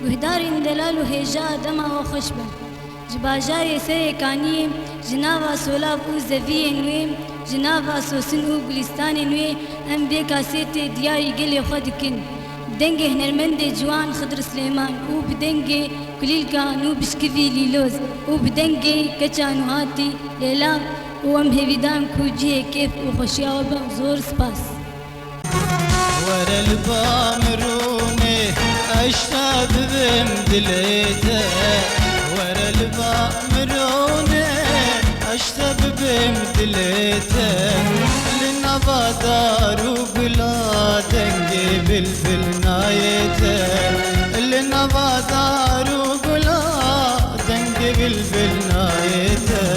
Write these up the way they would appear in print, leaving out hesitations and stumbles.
گهدارین دلال و هیجا دما و خوش بن جباجار سر کانی جناوا سولاب او زوی نوی جناوا سوسن او گلستان نوی ام بی کاسیت دیاری گلی خود کن دنگ هنرمند جوان خضر سلیمان او بدنگ کلیل کانو بشکوی لیلوز او بدنگ کچانو هاتی لیلا او ام هیویدان کوجی کیف او خوشیا و زور سپاس ورا البامروني اشتاق بمدليته ورا البامروني اشتاق بمدليته للنبا دار وبلا دنقي بلبل نايته للنبا دار وبلا دنقي بلبل نايته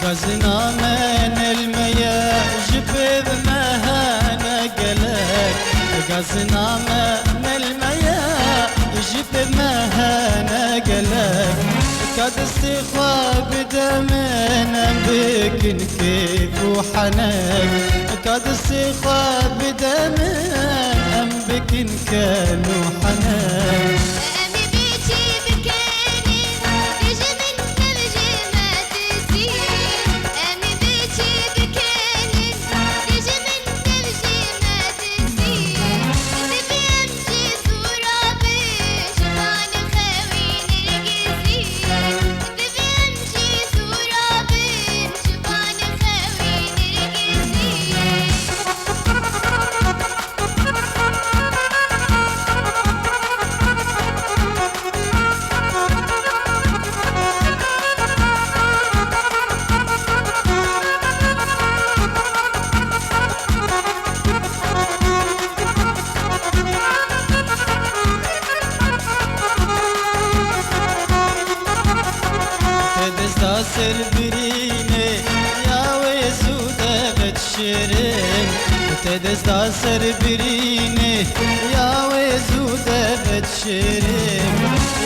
غزنا من الميا جبب مهانا قلك غزنا من الميا جبب مهانا قلك كاد استخواب دمنا بكن كيف وحنك كاد استخواب دمنا بكن كان وحنك سربريني يا ويسودة بتشرين تدزدا سربريني يا ويسودة بتشرين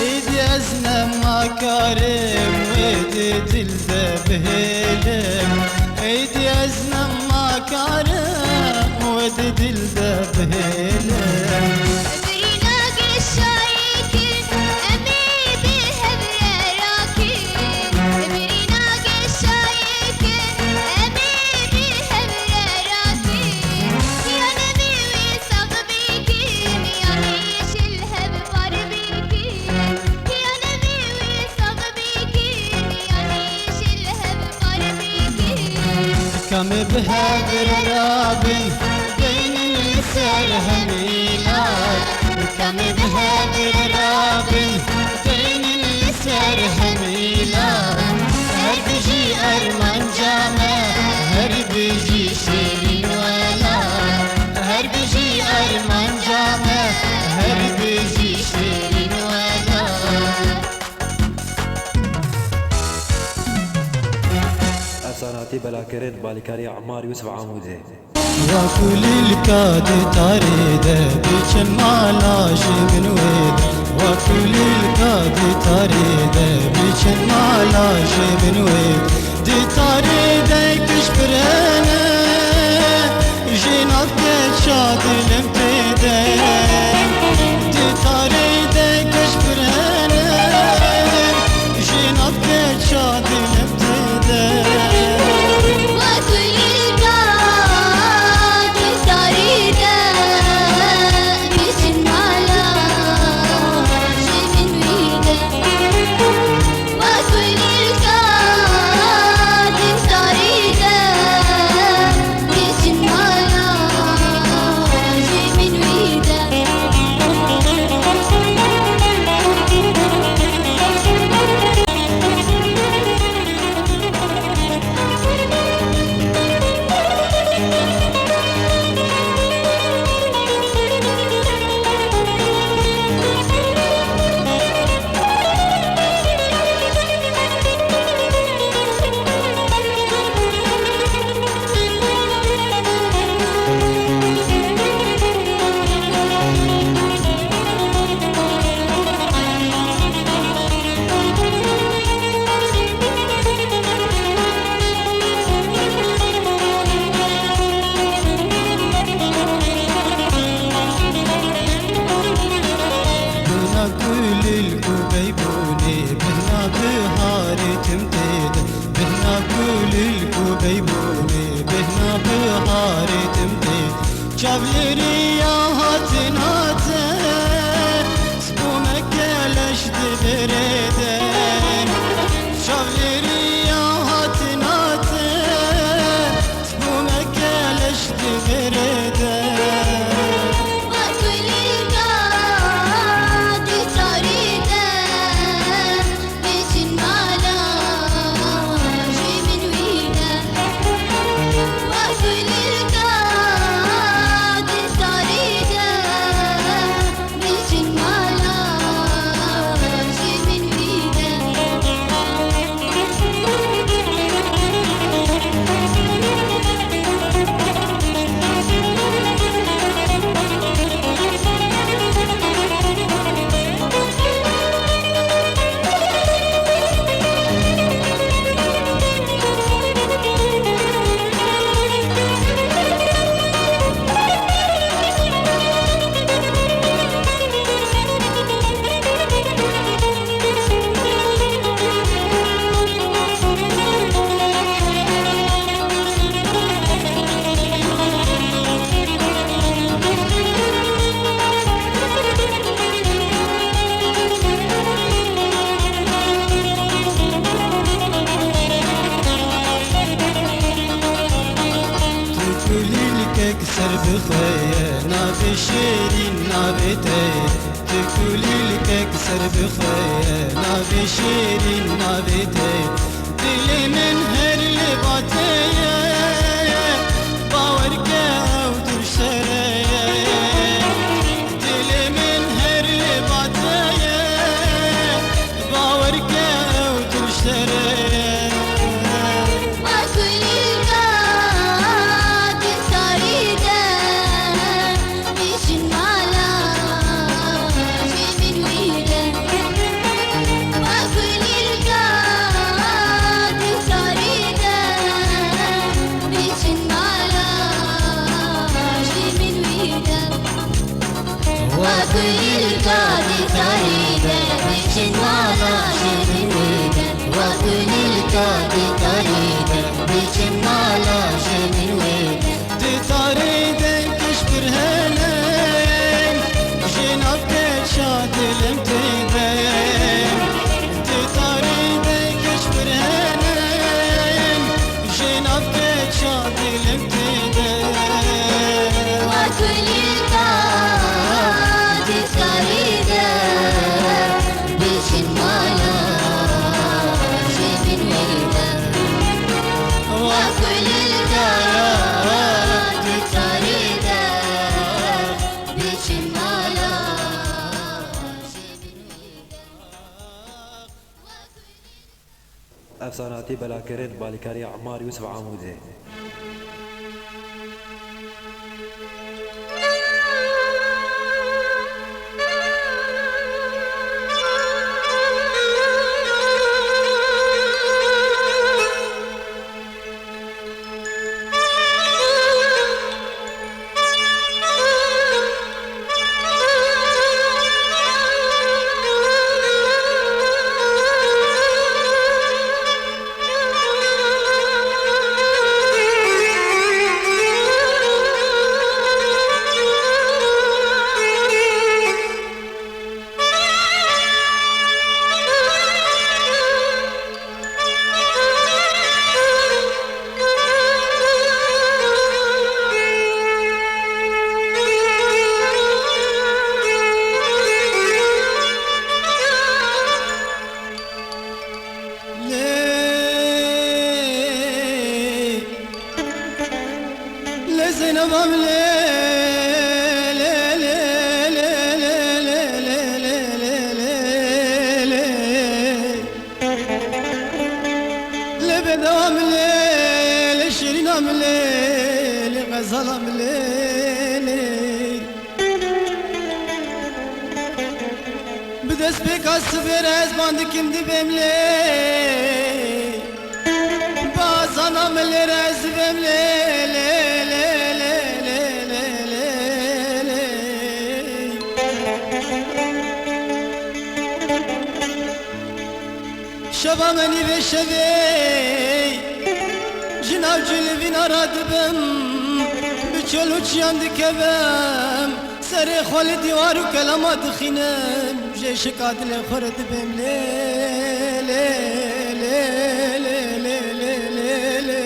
ايدي ازنا ما كارم ويدي دلدة بهيلم ايدي ازنا ما كارم ويدي دلدة بهيلم كم بهاجر رابن بين النساء هميلات كم بهاجر رابن بين النساء هميلات هر بيجي أرمان جامع هر بيجي شيرين ولا هر بيجي أرمان جامع هر بيجي شيرين ولا أفساناتي بلا كرد بالكاري عمار يوسف عمودي وكل الكاد تاريده بيشن مالاش من ويد وكل الكاد تاريده بيشن مالاش من ويد دي تاريده كشبرنا جينات شاد لمتده دي تاريده كشبرنا جينات شاد لمتده Give me سر بخواه ناف شیرین نابته تکولی لکک سر بخواه ناف شیرین نابته دل من هر لباته باور که او در سره دل من هر لباته باور که او در سره وكل القاضي طريقة بيشن على جميلة وكل القاضي طريقة بيشن على جميلة دي طريقة كشبر هنين جنابك شاد الامتدين دي طريقة كشبر هنين جنابك شاد الامتدين وكل افساناتی بلاکرین بالیکاری عمار یوسف عاموزه. زينب عملي لبدا عملي لشيرين عملي لغزال عملي بدست بك السفر ازباند كم دي بملي بازان عملي راز بملي شبا منی به شبی جناب جلوین آرادبم به چلو چیان دکبم سر خال دیوار و کلمات خینم جه شکات لخورد بم لی لی لی لی لی لی لی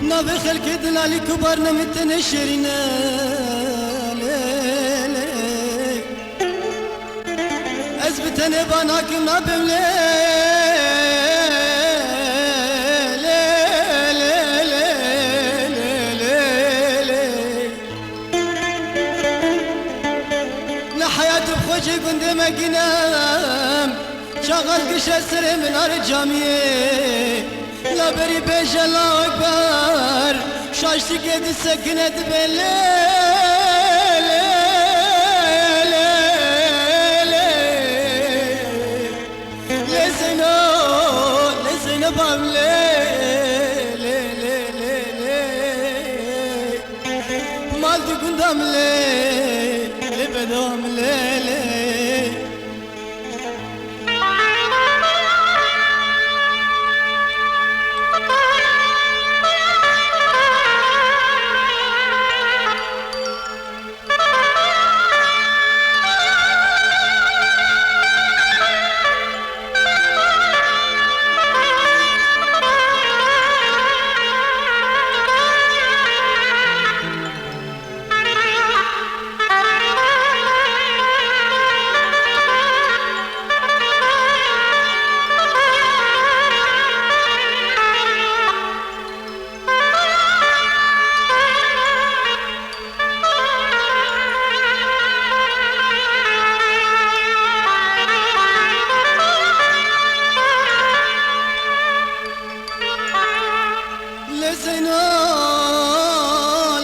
نابه خلق دلالی کبار نمیتنه شرینه از بتنه باناکم نابم حياة بخوشي كنت مقنام شغل قش السر من الجامية لا بري بيش الله أكبر شاشتي قد سكنت بالليل لزينب عملي مالتي كنت عملي لبدو عملي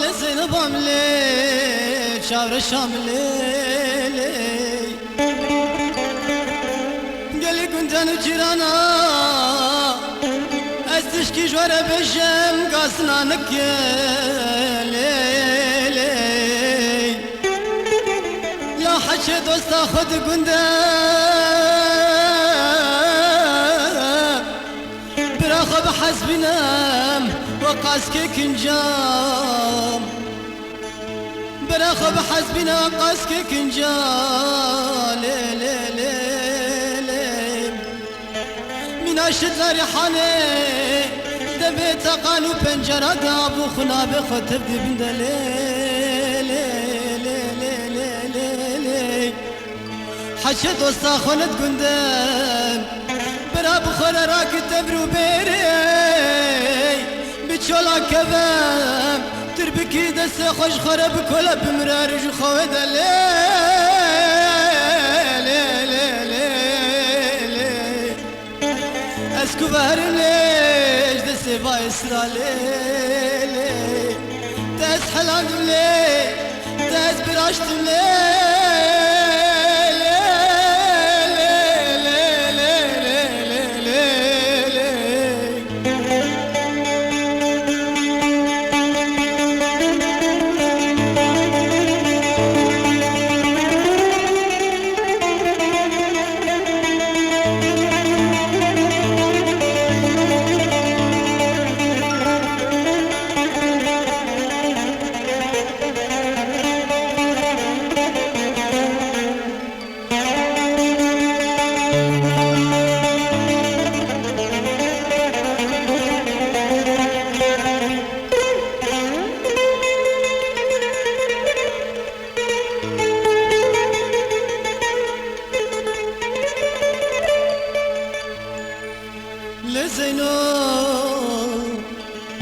لزينب عملي شاور شاملي قالي كنت انا جيرانا استشكي جوارة بجم قاسنا نكيلي لا حكي دوست اخد قندام براخب حسبنا وقاسك كنجام براخب حسبنا قاسك كنجام من اشد ريحاني دبيت قانو بنجرة دابو خنا بخطب دي بندلي حشد وستا خونت قندام برا بخور راك تبرو بيري بچولا كبام تربكي دست خوش خرب كلا بمرار جو خويد اسكو بهرم ليش دست بايسرا دست حلاندم لي دست براشتم لي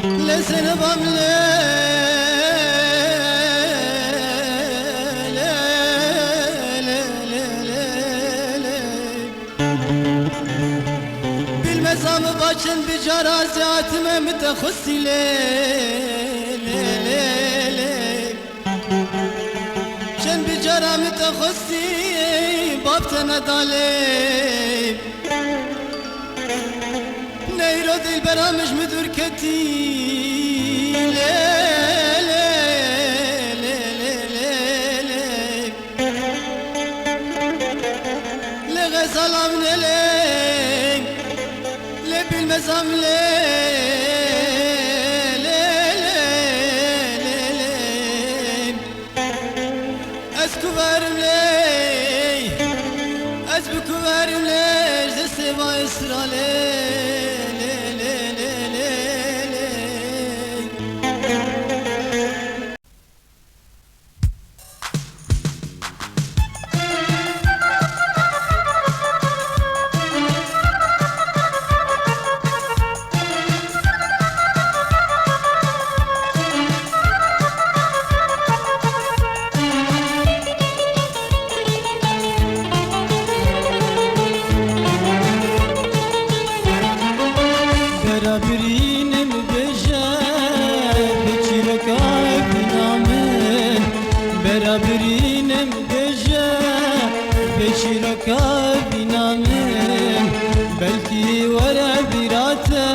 لزينب عملي بالمزام باشن بجرازات ما متخصي شن بجرا متخصي بابتنا دالي نيرو دي البرامج مدور كتيل لغزال عمنالي لبي المزام اسكو بارم لي اسبكو بارم لي جسي با اسرالي شیرکا بینامن بلکی ورا بیراته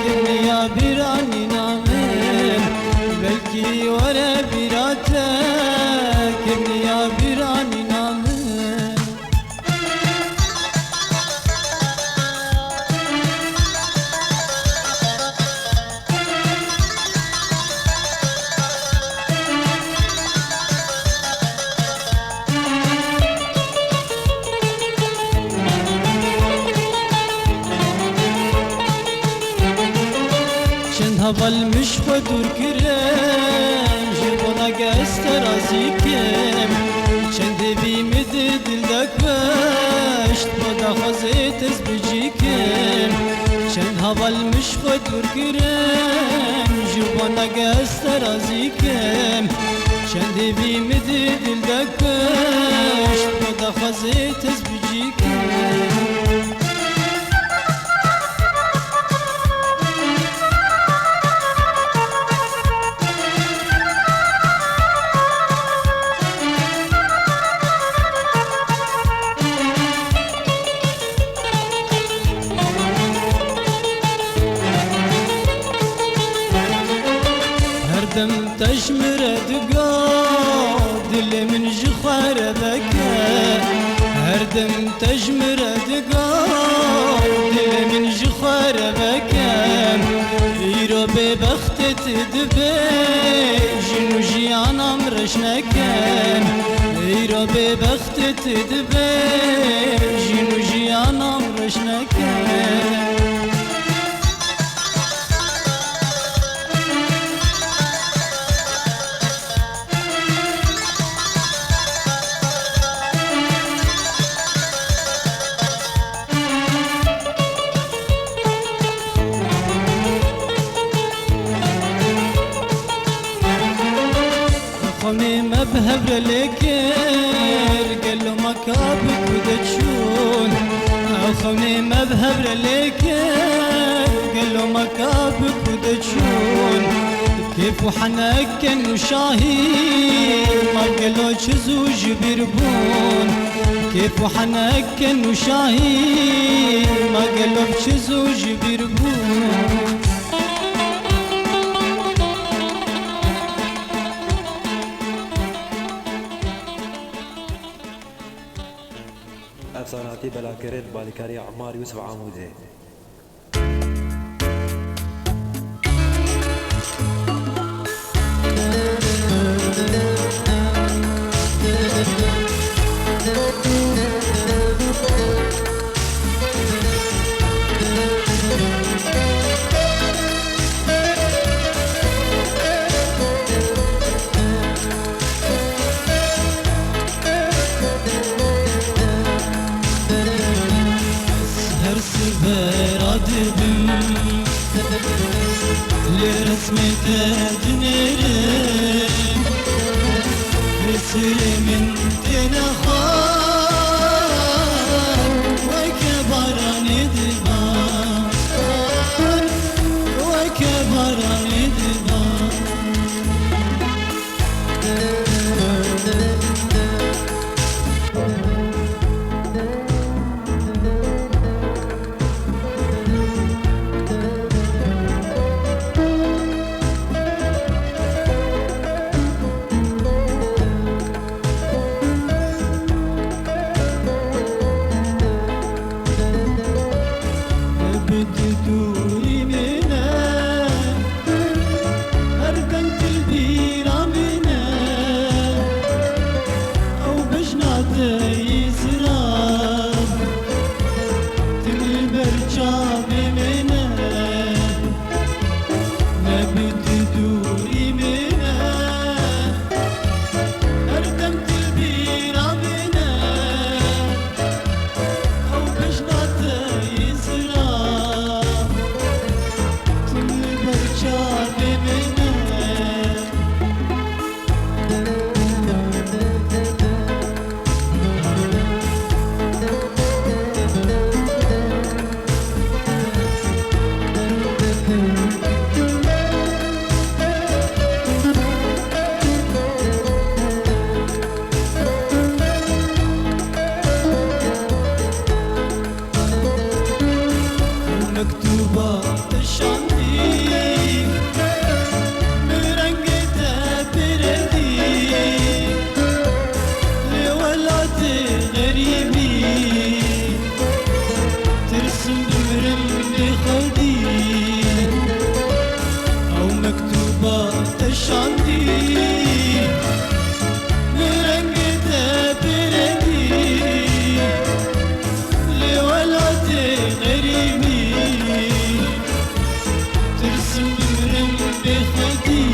کنیا بیرانی نامن بلکی ورا بیراته کنیا بیرانی نامن هول مش خدور كرم جبنا قست رازيكم چند بيمد دلدك بشت بدا خزيت بجيكم چند هول مش خدور كرم جبنا قست رازيكم چند بيمد دلدك بشت بدا خزيت بجيكم دم تشمر دقا دل من جخار بكا هر دم تشمر دقا دل من جخار بكا يرو ببخت تدبي جنو جيان امرش نكن يرو ببخت تدبي جنو جيان امرش نكن خمي مبهب للكر قالوا مكابك ودتشون او خمي مبهب للكر قالوا مكابك ودتشون كيف وحنكن وشاهي ما قالوا شزوج بيربون كيف وحنكن وشاهي ما قالوا شزوج بيربون افساناتی بلاکرد بالکاری عمار یوسف عاموده. لرسمة دنيرم بسري من تنخان وكبران دبان وكبران دبان غريبي ترسم بمرم بخدي أو مكتوبات الشعبي مرنقتها بردي لولد غريبي ترسم بمرم بخدي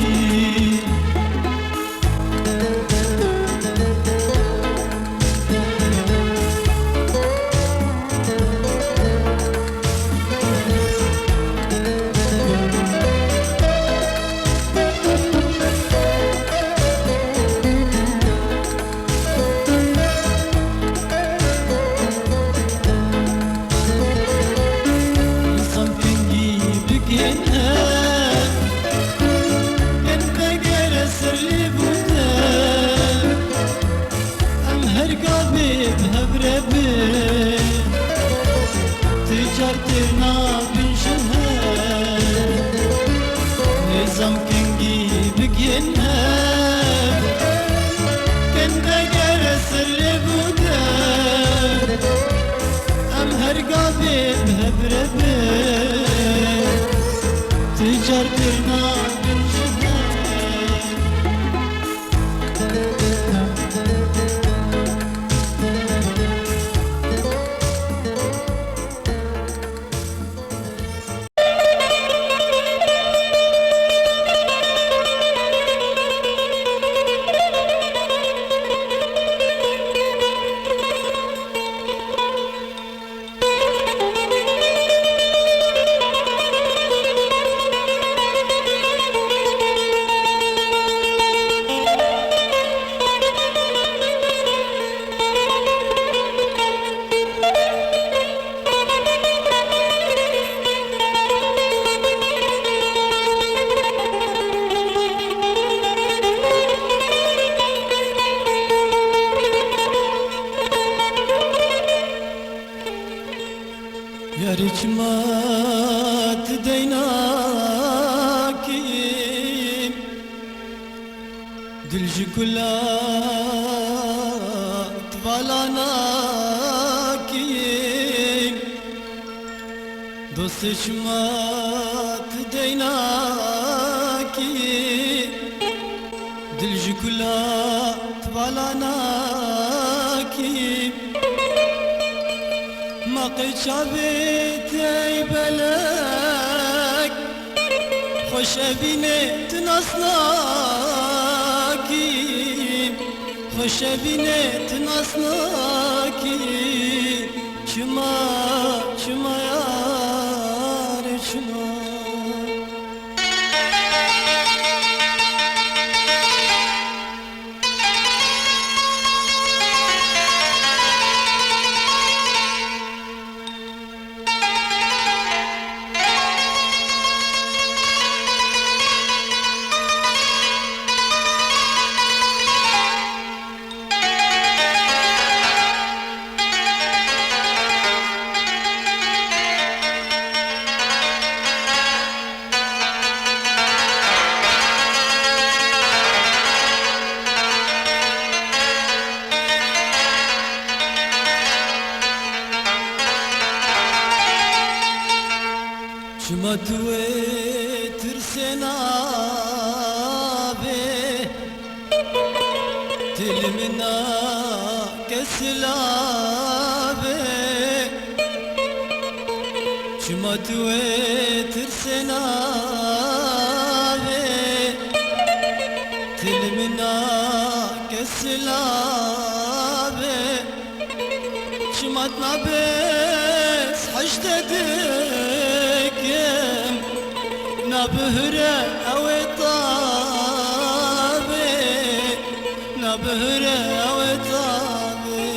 نظام كنجي بجنها كان دقر سر بودا أم هرقابي بهبربي تجارتنا بنشها ياريك ما تديناكي دلجي كلها تبالاناكي دوستش ما تديناكي دلجي كلها تبالاناكي ما قد شابت بلك خوش بینه تناسناکی خوش بینه تناسناکی چما چما یار چما شما توی ترسنا به دل منا کسلا به شما توی ترسنا به دل منا کسلا به شما تنابس حشتدي نبهره او طابي نبهره او طابي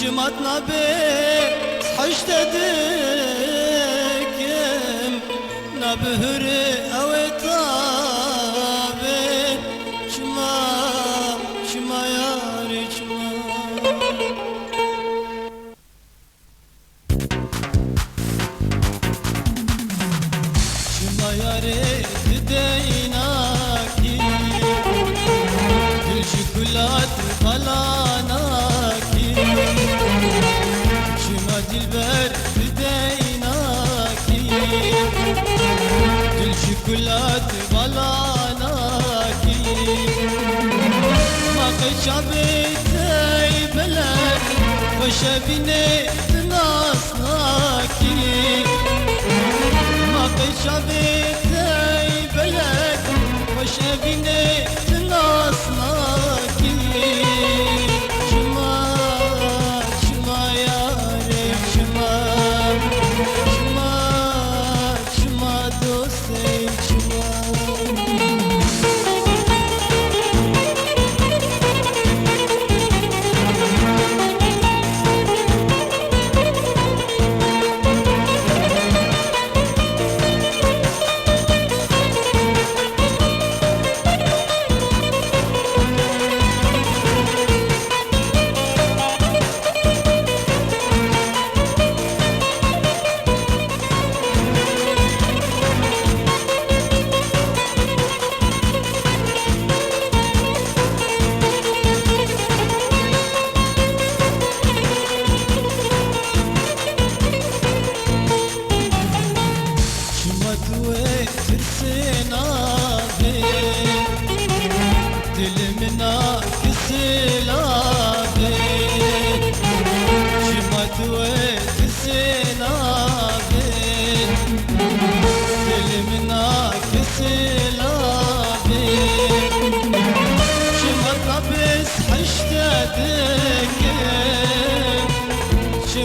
شمت نبي حشتدك نبهره او طابي شما شما ياري شما ياري تديناكي الشوكولات فلاناكي قلات بلاناكي ما قشبتي بلد وشبيني ناصناكي ما قشبتي بلد وشبيني ناصناكي شما شما يا ريت شما شما شما دوستي شما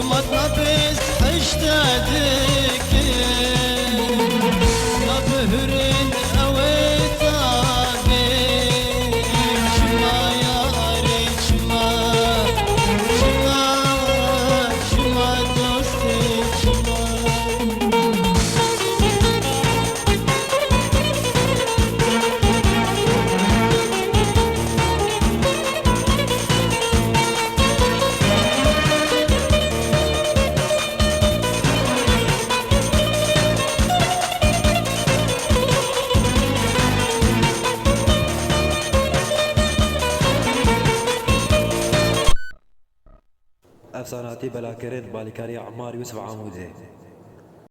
مطلبس حشتادك نبهرن اويتابي شما يا ريت شما شما شما دوستي شما افساناتی بلاکرد بالیکاری عمار یوسف عمودی